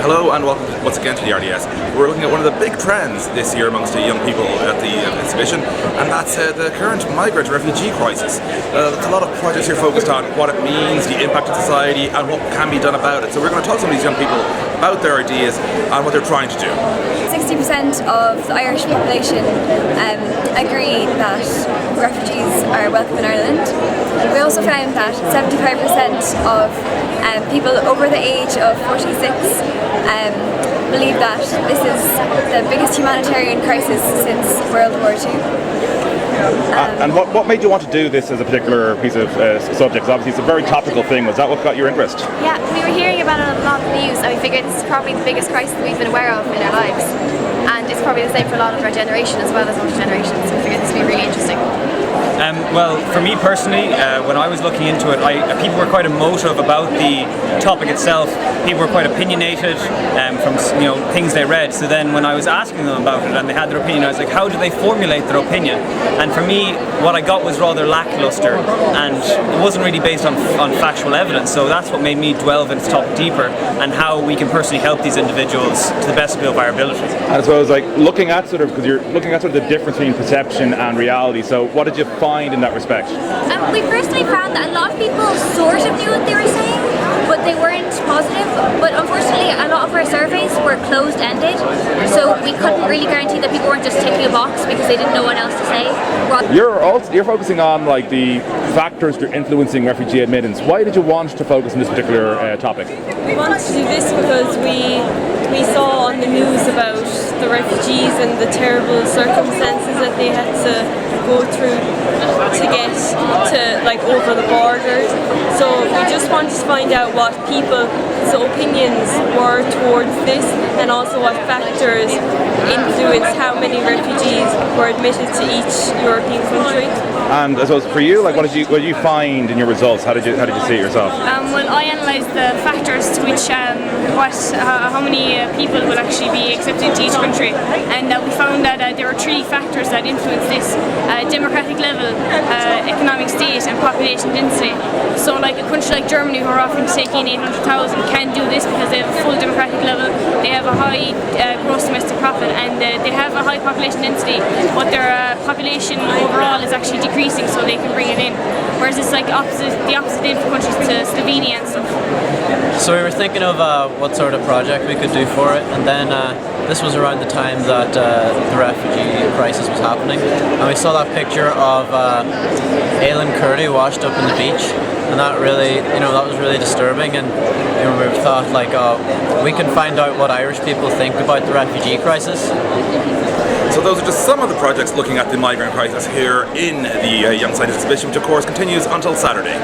Hello and welcome once again to the RDS. We're looking at one of the big trends this year amongst the young people at the exhibition, and that's the current migrant refugee crisis. There's a lot of projects here focused on what it means, the impact on society, and what can be done about it. So we're going to talk to some of these young people about their ideas and what they're trying to do. 60% of the Irish population agree that refugees are welcome in Ireland. We also found that 75% of people over the age of 46 believe that this is the biggest humanitarian crisis since World War II. And what made you want to do this as a particular piece of subject? Obviously it's a very topical thing. Was that what got your interest? Yeah, we were hearing about it a lot in the news, and we figured this is probably the biggest crisis that we've been aware of in our lives. And it's probably the same for a lot of our generation as well as older generations, so we figured this would be really interesting. Well, for me personally, when I was looking into it, people were quite emotive about the topic itself. People were quite opinionated from things they read. So then when I was asking them about it and they had their opinion, I was like, how do they formulate their opinion? And for me, what I got was rather lackluster, and it wasn't really based on factual evidence. So that's what made me delve into the topic deeper and how we can personally help these individuals to the best of our ability. And so I was like looking at because you're looking at the difference between perception and reality. So what did you find in that respect? We personally found that a lot of people sort of knew what they were saying, but they weren't positive. But unfortunately, a lot of our surveys were closed-ended, so we couldn't really guarantee that people weren't just ticking a box because they didn't know what else to say. You're focusing on like the factors that are influencing refugee admittance. Why did you want to focus on this particular topic? We wanted to do this because we saw on the news about the refugees and the terrible circumstances that they had to go through to get to over the borders. So we just wanted to find out what people's opinions were towards this, and also what factors influence how many refugees were admitted to each European country. And I suppose for you, what did you find in your results? How did you see it yourself? Well, I analysed the factors to which how many people will actually be accepted to each country, and we found that there are three factors that influence this: democratic level, economic state, and population density. So, like a country like Germany, who are offering to take in 800,000, can do this because they have a full democratic level, they have a high gross domestic profit, and they have a high population density, but their population overall is actually decreasing, so they can bring it in. Whereas it's like the opposite in for countries to Slovenia and stuff. So we were thinking of what sort of project we could do for it, and then this was around the time that the refugee crisis was happening, and we saw that picture of Aileen Curdy washed up on the beach, and that really, that was really disturbing. And we thought we can find out what Irish people think about the refugee crisis. So those are just some of the projects looking at the migrant crisis here in the Young Scientist exhibition, which of course continues until Saturday.